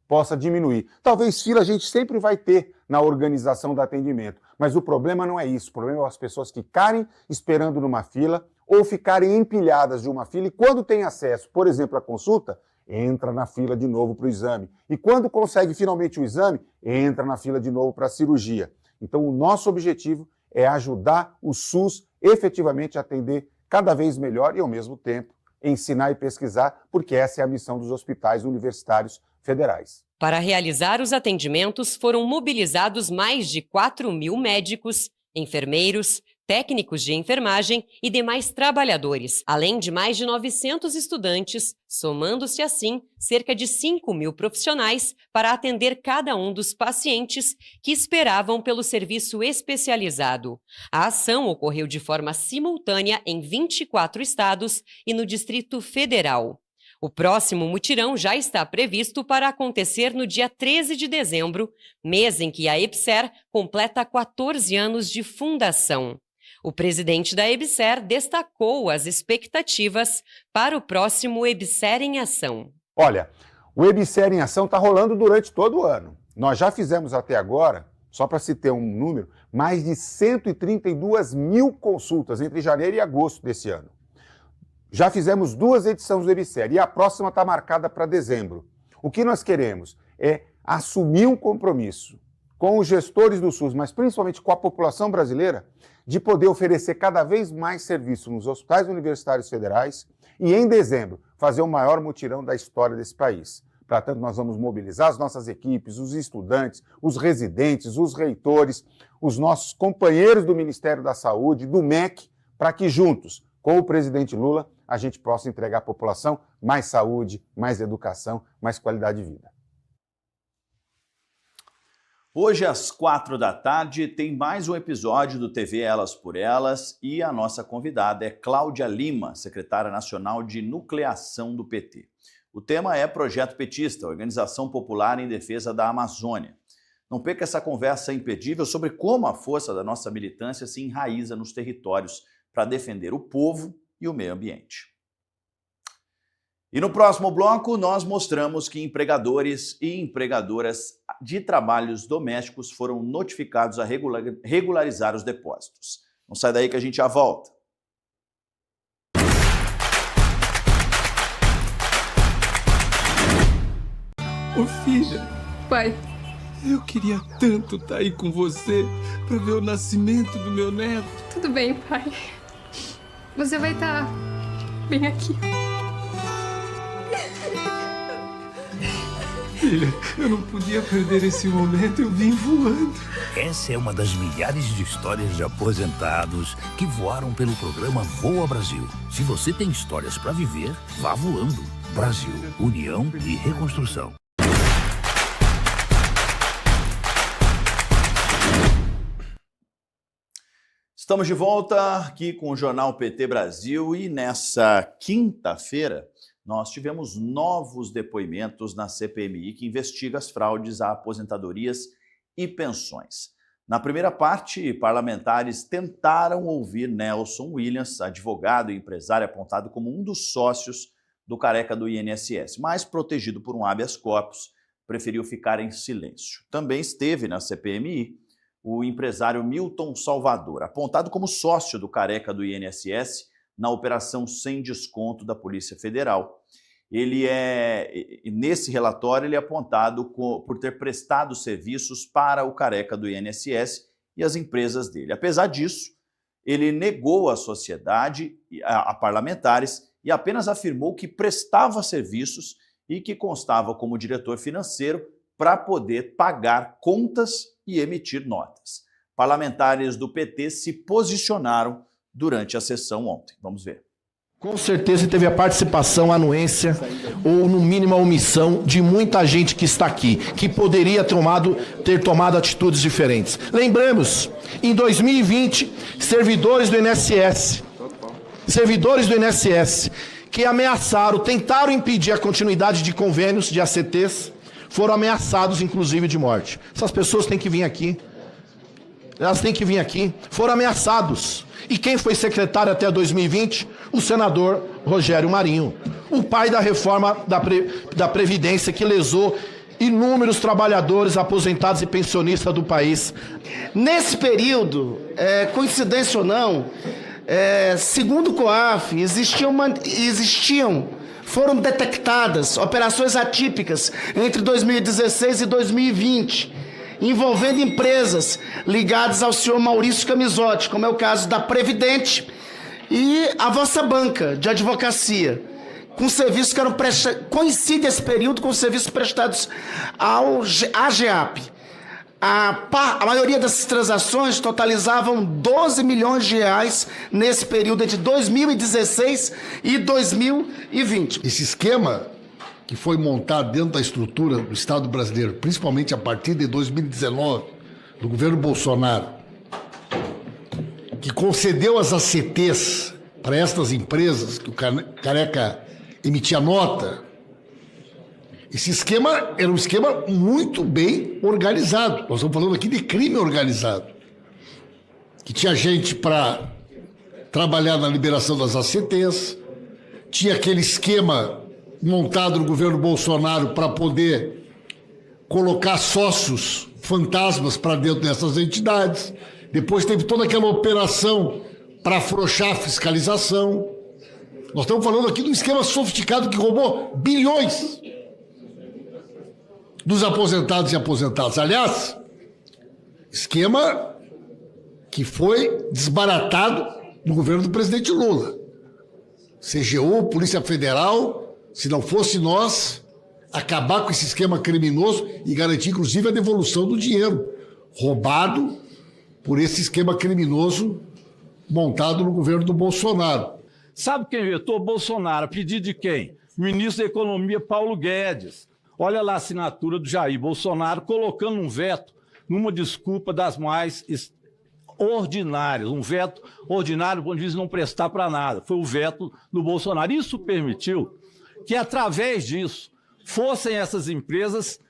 possa diminuir. Talvez fila a gente sempre vai ter na organização do atendimento, mas o problema não é isso, o problema é as pessoas ficarem esperando numa fila ou ficarem empilhadas de uma fila e quando tem acesso, por exemplo, à consulta, entra na fila de novo para o exame. E quando consegue finalmente o exame, entra na fila de novo para a cirurgia. Então o nosso objetivo é ajudar o SUS efetivamente a atender cada vez melhor e ao mesmo tempo ensinar e pesquisar, porque essa é a missão dos hospitais universitários federais. Para realizar os atendimentos, foram mobilizados mais de 4.000 médicos, enfermeiros, técnicos de enfermagem e demais trabalhadores, além de mais de 900 estudantes, somando-se assim cerca de 5.000 profissionais para atender cada um dos pacientes que esperavam pelo serviço especializado. A ação ocorreu de forma simultânea em 24 estados e no Distrito Federal. O próximo mutirão já está previsto para acontecer no dia 13 de dezembro, mês em que a EBSER completa 14 anos de fundação. O presidente da EBSER destacou as expectativas para o próximo EBSER em Ação. Olha, o EBSER em Ação está rolando durante todo o ano. Nós já fizemos até agora, só para se ter um número, mais de 132.000 consultas entre janeiro e agosto desse ano. Já fizemos 2 edições do EBSER e a próxima está marcada para dezembro. O que nós queremos é assumir um compromisso com os gestores do SUS, mas principalmente com a população brasileira, de poder oferecer cada vez mais serviço nos hospitais universitários federais e, em dezembro, fazer o maior mutirão da história desse país. Para tanto, nós vamos mobilizar as nossas equipes, os estudantes, os residentes, os reitores, os nossos companheiros do Ministério da Saúde, do MEC, para que juntos, com o presidente Lula, a gente possa entregar à população mais saúde, mais educação, mais qualidade de vida. Hoje, às 16h, tem mais um episódio do TV Elas por Elas e a nossa convidada é Cláudia Lima, secretária nacional de nucleação do PT. O tema é Projeto Petista, Organização Popular em Defesa da Amazônia. Não perca essa conversa imperdível sobre como a força da nossa militância se enraiza nos territórios para defender o povo e o meio ambiente. E no próximo bloco, nós mostramos que empregadores e empregadoras de trabalhos domésticos foram notificados a regularizar os depósitos. Não sai daí que a gente já volta. Ô filha. Pai. Eu queria tanto estar aí com você para ver o nascimento do meu neto. Tudo bem, pai. Você vai estar bem aqui. Filha, eu não podia perder esse momento, eu vim voando. Essa é uma das milhares de histórias de aposentados que voaram pelo programa Voa Brasil. Se você tem histórias para viver, vá voando. Brasil, União e Reconstrução. Estamos de volta aqui com o Jornal PT Brasil e nessa quinta-feira nós tivemos novos depoimentos na CPMI que investiga as fraudes a aposentadorias e pensões. Na primeira parte, parlamentares tentaram ouvir Nelson Williams, advogado e empresário apontado como um dos sócios do careca do INSS, mas protegido por um habeas corpus, preferiu ficar em silêncio. Também esteve na CPMI o empresário Milton Salvador, apontado como sócio do careca do INSS na operação sem desconto da Polícia Federal. Nesse relatório, ele é apontado por ter prestado serviços para o careca do INSS e as empresas dele. Apesar disso, ele negou à sociedade, a parlamentares, e apenas afirmou que prestava serviços e que constava como diretor financeiro para poder pagar contas e emitir notas. Parlamentares do PT se posicionaram durante a sessão ontem. Vamos ver. Com certeza teve a participação, a anuência ou, no mínimo, a omissão de muita gente que está aqui, que poderia ter tomado atitudes diferentes. Lembramos, em 2020, servidores do INSS que ameaçaram, tentaram impedir a continuidade de convênios de ACTs, foram ameaçados, inclusive, de morte. Essas pessoas têm que vir aqui. Elas têm que vir aqui. Foram ameaçados. E quem foi secretário até 2020? O senador Rogério Marinho, o pai da reforma da Previdência que lesou inúmeros trabalhadores, aposentados e pensionistas do país. Nesse período, coincidência ou não, segundo o COAF, foram detectadas operações atípicas entre 2016 e 2020, envolvendo empresas ligadas ao senhor Maurício Camisotti, como é o caso da Previdente e a vossa banca de advocacia, com serviços que eram prestados, coincide esse período com serviços prestados ao AGEAP. A maioria dessas transações totalizavam 12 milhões de reais nesse período entre 2016 e 2020. Esse esquema que foi montado dentro da estrutura do Estado brasileiro, principalmente a partir de 2019, do governo Bolsonaro, que concedeu as ACTs para estas empresas, que o Careca emitia nota, esse esquema era um esquema muito bem organizado. Nós estamos falando aqui de crime organizado, que tinha gente para trabalhar na liberação das ACTs, tinha aquele esquema montado no governo Bolsonaro para poder colocar sócios fantasmas para dentro dessas entidades. Depois teve toda aquela operação para afrouxar a fiscalização. Nós estamos falando aqui de um esquema sofisticado que roubou bilhões dos aposentados e aposentadas. Aliás, esquema que foi desbaratado no governo do presidente Lula. CGU, Polícia Federal, se não fosse nós, acabar com esse esquema criminoso e garantir, inclusive, a devolução do dinheiro roubado por esse esquema criminoso montado no governo do Bolsonaro. Sabe quem vetou? Bolsonaro. A pedido de quem? O ministro da Economia, Paulo Guedes. Olha lá a assinatura do Jair Bolsonaro colocando um veto numa desculpa das mais ordinárias. Um veto ordinário, quando diz não prestar para nada. Foi o veto do Bolsonaro. Isso permitiu que, através disso, fossem essas empresas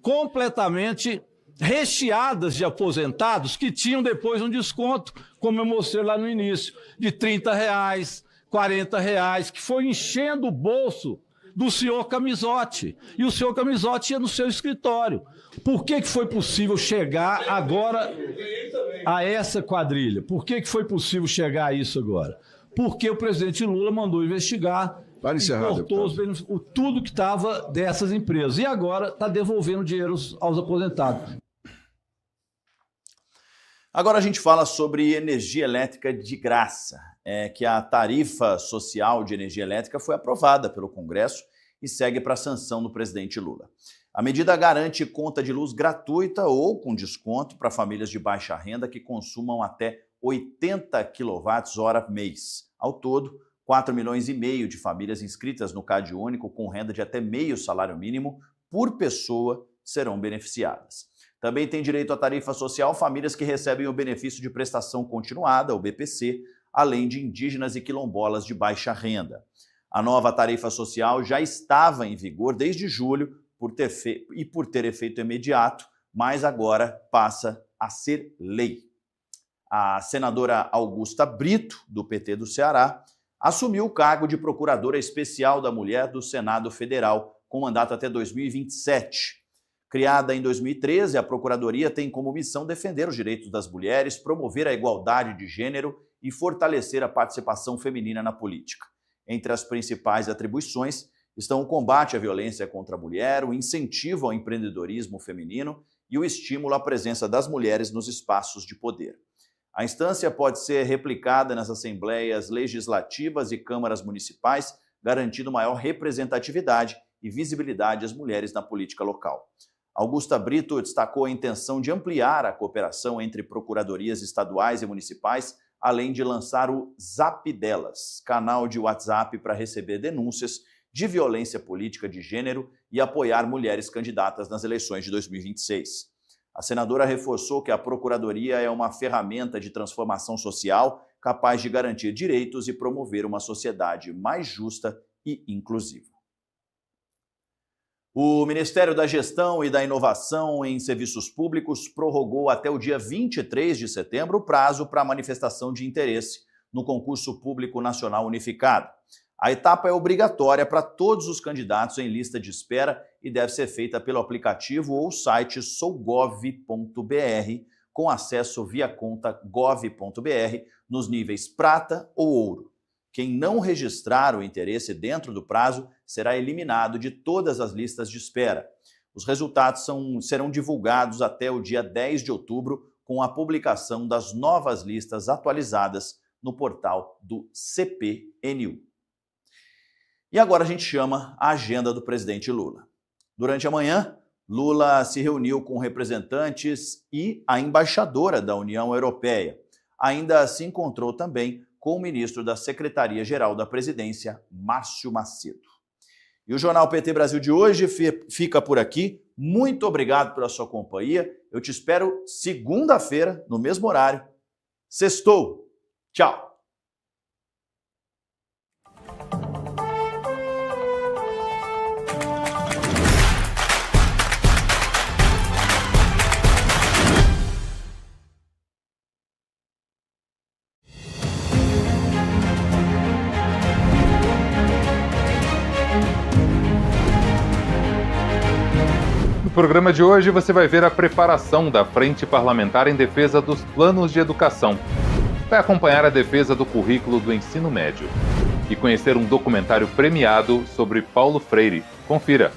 completamente recheadas de aposentados que tinham depois um desconto, como eu mostrei lá no início, de R$30, R$40, que foi enchendo o bolso do senhor Camisotti. E o senhor Camisotti ia no seu escritório. Por que foi possível chegar agora a essa quadrilha? Por que foi possível chegar a isso agora? Porque o presidente Lula mandou investigar e cortou tudo que estava dessas empresas. E agora está devolvendo dinheiro aos aposentados. Agora a gente fala sobre energia elétrica de graça. Que a tarifa social de energia elétrica foi aprovada pelo Congresso e segue para a sanção do presidente Lula. A medida garante conta de luz gratuita ou com desconto para famílias de baixa renda que consumam até 80 kWh mês. Ao todo, 4,5 milhões de famílias inscritas no Cade Único com renda de até meio salário mínimo por pessoa serão beneficiadas. Também tem direito à tarifa social famílias que recebem o benefício de prestação continuada, o BPC, além de indígenas e quilombolas de baixa renda. A nova tarifa social já estava em vigor desde julho por ter efeito imediato, mas agora passa a ser lei. A senadora Augusta Brito, do PT do Ceará, assumiu o cargo de procuradora especial da mulher do Senado Federal, com mandato até 2027. Criada em 2013, a Procuradoria tem como missão defender os direitos das mulheres, promover a igualdade de gênero e fortalecer a participação feminina na política. Entre as principais atribuições estão o combate à violência contra a mulher, o incentivo ao empreendedorismo feminino e o estímulo à presença das mulheres nos espaços de poder. A instância pode ser replicada nas assembleias legislativas e câmaras municipais, garantindo maior representatividade e visibilidade às mulheres na política local. Augusta Brito destacou a intenção de ampliar a cooperação entre procuradorias estaduais e municipais, além de lançar o Zap Delas, canal de WhatsApp para receber denúncias de violência política de gênero e apoiar mulheres candidatas nas eleições de 2026. A senadora reforçou que a Procuradoria é uma ferramenta de transformação social capaz de garantir direitos e promover uma sociedade mais justa e inclusiva. O Ministério da Gestão e da Inovação em Serviços Públicos prorrogou até o dia 23 de setembro o prazo para manifestação de interesse no concurso público nacional unificado. A etapa é obrigatória para todos os candidatos em lista de espera e deve ser feita pelo aplicativo ou site sougov.br, com acesso via conta gov.br nos níveis prata ou ouro. Quem não registrar o interesse dentro do prazo será eliminado de todas as listas de espera. Os resultados serão divulgados até o dia 10 de outubro, com a publicação das novas listas atualizadas no portal do CPNU. E agora a gente chama a agenda do presidente Lula. Durante a manhã, Lula se reuniu com representantes e a embaixadora da União Europeia. Ainda se encontrou também com o ministro da Secretaria-Geral da Presidência, Márcio Macedo. E o Jornal PT Brasil de hoje fica por aqui. Muito obrigado pela sua companhia. Eu te espero segunda-feira, no mesmo horário. Sextou. Tchau. No programa de hoje você vai ver a preparação da Frente Parlamentar em defesa dos planos de educação. Vai acompanhar a defesa do currículo do ensino médio e conhecer um documentário premiado sobre Paulo Freire. Confira!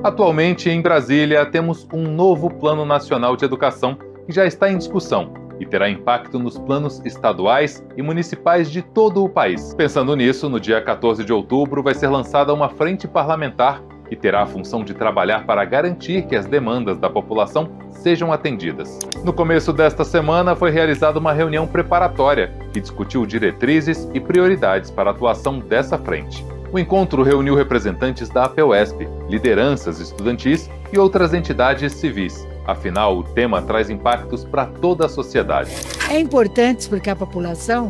Atualmente, em Brasília, temos um novo Plano Nacional de Educação que já está em discussão e terá impacto nos planos estaduais e municipais de todo o país. Pensando nisso, no dia 14 de outubro vai ser lançada uma frente parlamentar que terá a função de trabalhar para garantir que as demandas da população sejam atendidas. No começo desta semana foi realizada uma reunião preparatória que discutiu diretrizes e prioridades para a atuação dessa frente. O encontro reuniu representantes da APUESP, lideranças estudantis e outras entidades civis. Afinal, o tema traz impactos para toda a sociedade. É importante explicar à população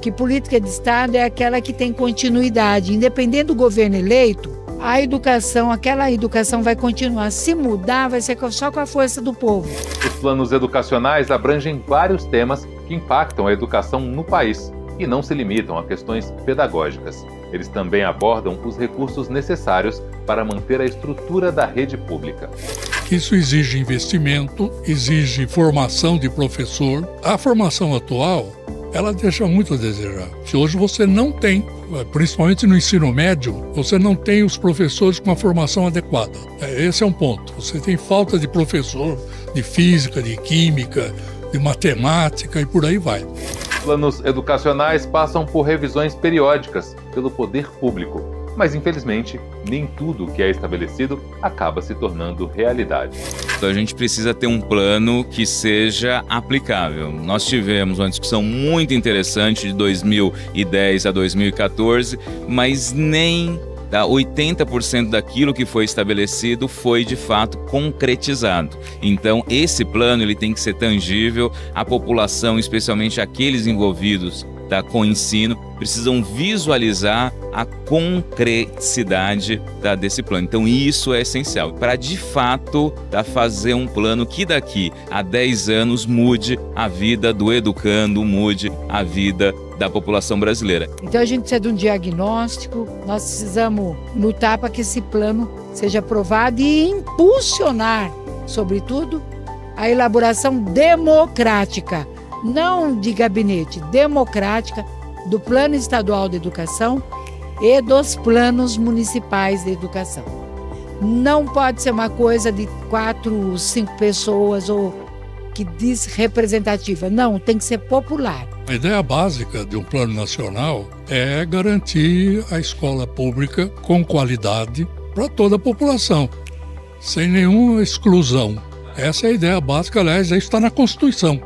que política de Estado é aquela que tem continuidade, independente do governo eleito. A educação, aquela educação vai continuar. Se mudar, vai ser só com a força do povo. Os planos educacionais abrangem vários temas que impactam a educação no país e não se limitam a questões pedagógicas. Eles também abordam os recursos necessários para manter a estrutura da rede pública. Isso exige investimento, exige formação de professor. A formação atual, ela deixa muito a desejar. Se hoje você não tem, principalmente no ensino médio, você não tem os professores com a formação adequada. Esse é um ponto. Você tem falta de professor de física, de química, de matemática e por aí vai. Planos educacionais passam por revisões periódicas pelo poder público, mas infelizmente nem tudo que é estabelecido acaba se tornando realidade. Então a gente precisa ter um plano que seja aplicável. Nós tivemos uma discussão muito interessante de 2010 a 2014, mas nem 80% daquilo que foi estabelecido foi de fato concretizado. Então esse plano ele tem que ser tangível, a população, especialmente aqueles envolvidos com o ensino, precisam visualizar a concreticidade desse plano. Então isso é essencial para de fato fazer um plano que daqui a 10 anos mude a vida do educando, mude a vida da população brasileira. Então a gente precisa de um diagnóstico, nós precisamos lutar para que esse plano seja aprovado e impulsionar, sobretudo, a elaboração democrática, não de gabinete, democrática, do Plano Estadual de Educação e dos planos municipais de educação. Não pode ser uma coisa de 4, 5 pessoas, ou que diz representativa. Não, tem que ser popular. A ideia básica de um plano nacional é garantir a escola pública com qualidade para toda a população, sem nenhuma exclusão. Essa é a ideia básica, aliás, isso está na Constituição.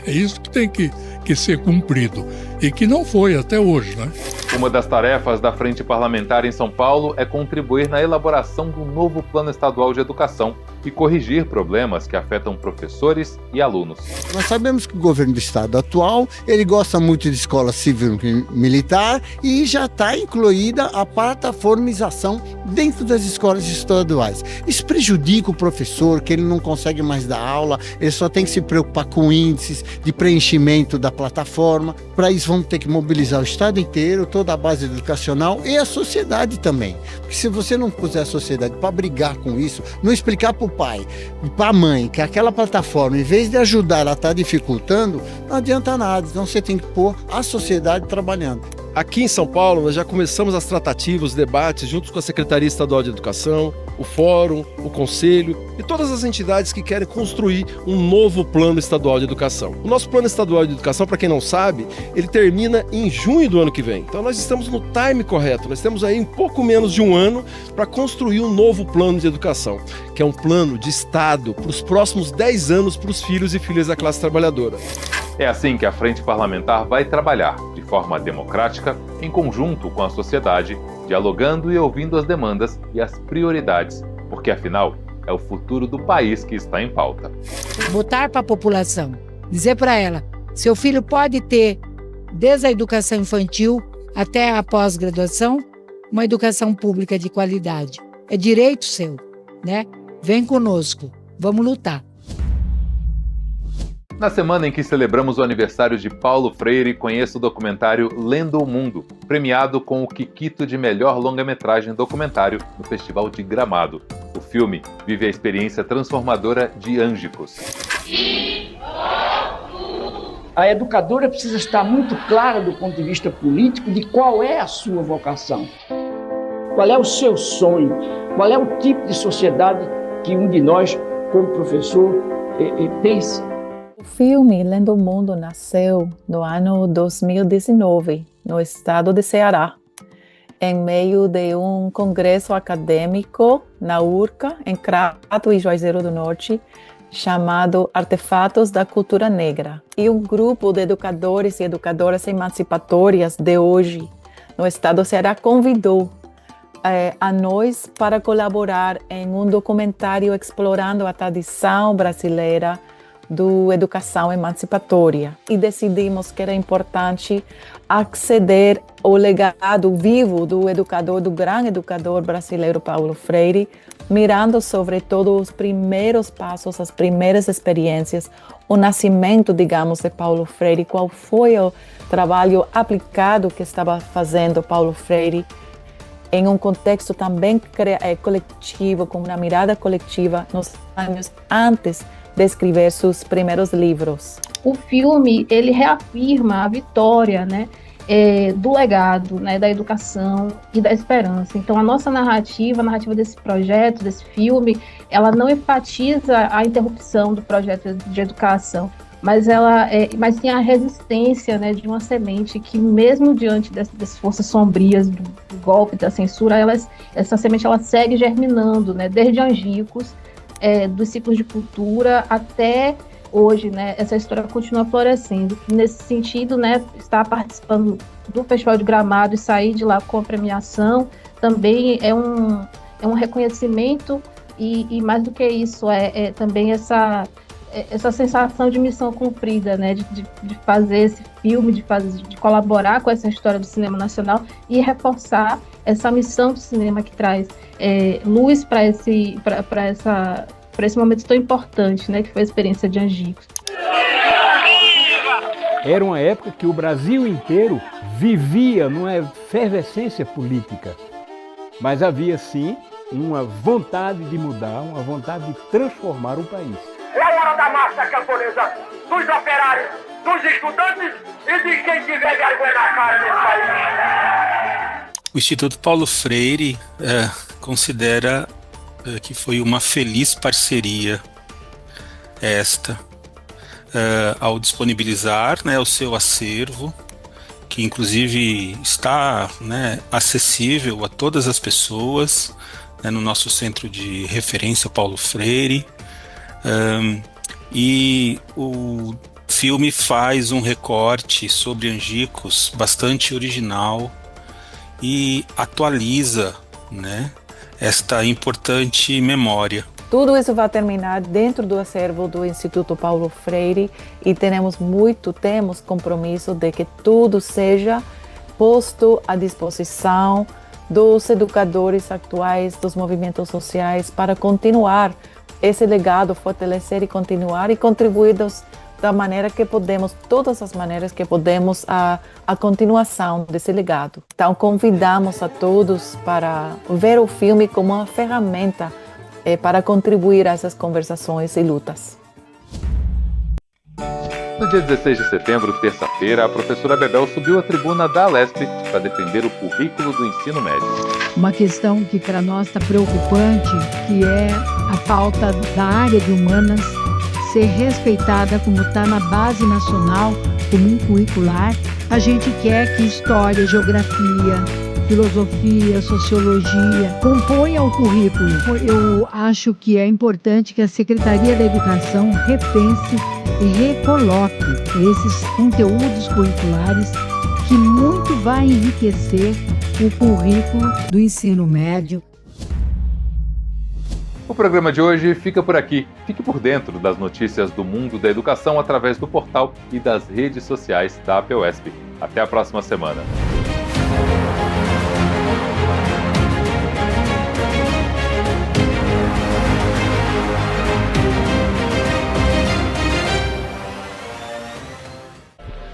É isso que tem que ser cumprido e que não foi até hoje, né? Uma das tarefas da Frente Parlamentar em São Paulo é contribuir na elaboração do novo Plano Estadual de Educação e corrigir problemas que afetam professores e alunos. Nós sabemos que o governo do estado atual, ele gosta muito de escola civil-militar e já está incluída a plataformização dentro das escolas estaduais. Isso prejudica o professor, que ele não consegue mais dar aula, ele só tem que se preocupar com índices de preenchimento da plataforma. Para isso vamos ter que mobilizar o estado inteiro, toda a base educacional e a sociedade também. Porque se você não puser a sociedade para brigar com isso, não explicar para o pai e para a mãe que aquela plataforma, em vez de ajudar, ela está dificultando, não adianta nada. Então você tem que pôr a sociedade trabalhando. Aqui em São Paulo, nós já começamos as tratativas, os debates, junto com a Secretaria Estadual de Educação, o Fórum, o Conselho e todas as entidades que querem construir um novo Plano Estadual de Educação. O nosso Plano Estadual de Educação, para quem não sabe, ele termina em junho do ano que vem. Então nós estamos no time correto, nós temos aí um pouco menos de um ano para construir um novo plano de educação, que é um plano de Estado para os próximos 10 anos para os filhos e filhas da classe trabalhadora. É assim que a Frente Parlamentar vai trabalhar, de forma democrática, em conjunto com a sociedade, dialogando e ouvindo as demandas e as prioridades, porque afinal é o futuro do país que está em pauta. Botar para a população, dizer para ela, seu filho pode ter, desde a educação infantil até a pós-graduação, uma educação pública de qualidade. É direito seu, né? Vem conosco, vamos lutar. Na semana em que celebramos o aniversário de Paulo Freire, conheça o documentário Lendo o Mundo, premiado com o Kikito de melhor longa-metragem documentário no Festival de Gramado. O filme vive a experiência transformadora de Angicos. A educadora precisa estar muito clara do ponto de vista político de qual é a sua vocação, qual é o seu sonho, qual é o tipo de sociedade que um de nós, como professor, pensa. O filme Lendo o Mundo nasceu no ano 2019, no estado de Ceará, em meio de um congresso acadêmico na URCA, em Crato e Juazeiro do Norte, chamado Artefatos da Cultura Negra. E um grupo de educadores e educadoras emancipatórias de hoje, no estado do Ceará, convidou a nós para colaborar em um documentário explorando a tradição brasileira do educação emancipatória, e decidimos que era importante acceder ao legado vivo do grande educador brasileiro Paulo Freire, mirando sobretudo os primeiros passos, as primeiras experiências, o nascimento, digamos, de Paulo Freire, qual foi o trabalho aplicado que estava fazendo Paulo Freire em um contexto também coletivo, com uma mirada coletiva nos anos antes de escrever seus primeiros livros. O filme, ele reafirma a vitória, né, do legado, né, da educação e da esperança. Então, a nossa narrativa, a narrativa desse projeto, desse filme, ela não enfatiza a interrupção do projeto de educação, mas sim a resistência, né, de uma semente que, mesmo diante das forças sombrias do golpe, da censura, essa semente ela segue germinando, né, desde Angicos, dos ciclos de cultura até hoje, né, essa história continua florescendo. Nesse sentido, né, estar participando do Festival de Gramado e sair de lá com a premiação também é um reconhecimento e mais do que isso, também essa sensação de missão cumprida, né, de fazer esse filme, de colaborar com essa história do cinema nacional e reforçar essa missão do cinema que traz luz para esse momento tão importante, né, que foi a experiência de Angicos. Era uma época que o Brasil inteiro vivia numa efervescência política, mas havia sim uma vontade de mudar, uma vontade de transformar o país. É a hora da massa camponesa, dos operários, dos estudantes e de quem tiver vergonha na cara desse país. O Instituto Paulo Freire considera que foi uma feliz parceria esta ao disponibilizar, né, o seu acervo, que inclusive está, né, acessível a todas as pessoas, né, no nosso centro de referência Paulo Freire. E o filme faz um recorte sobre Angicos bastante original e atualiza, né, esta importante memória. Tudo isso vai terminar dentro do acervo do Instituto Paulo Freire e temos compromisso de que tudo seja posto à disposição dos educadores atuais, dos movimentos sociais, para continuar esse legado, fortalecer e continuar e contribuir da maneira que podemos, todas as maneiras que podemos, a continuação desse legado. Então convidamos a todos para ver o filme como uma ferramenta para contribuir a essas conversações e lutas. No dia 16 de setembro, terça-feira, a professora Bebel subiu à tribuna da Alesp para defender o currículo do ensino médio. Uma questão que para nós está preocupante, que é a falta da área de humanas ser respeitada como está na base nacional comum curricular. A gente quer que história, geografia, filosofia, sociologia componham o currículo. Eu acho que é importante que a Secretaria da Educação repense e recoloque esses conteúdos curriculares que muito vai enriquecer o currículo do ensino médio. O programa de hoje fica por aqui. Fique por dentro das notícias do mundo da educação através do portal e das redes sociais da APUESP. Até a próxima semana.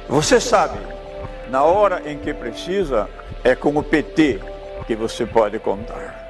Você sabe, na hora em que precisa, é com o PT que você pode contar.